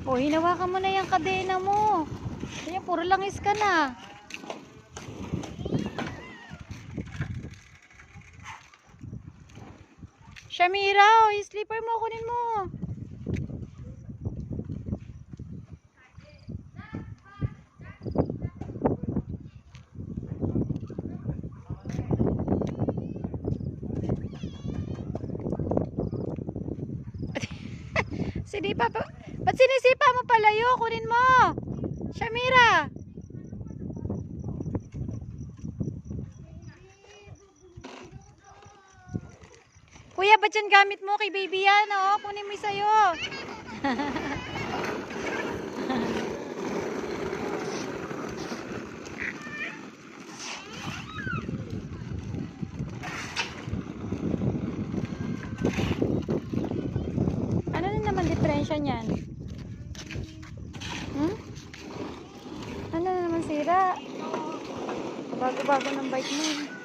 O, hinawakan mo na yung kadena mo. Kaya puro langis ka na. Shamira, o, yung slipper mo, kunin mo. Ba't sinisipa mo palayo? Kunin mo. Shamira. Kuya, ba't yan gamit mo kay baby yan? Oh? Kunin mo sa'yo. Ano na naman diferensya niyan? Ano na naman sira? Bago-bago ng bike mo.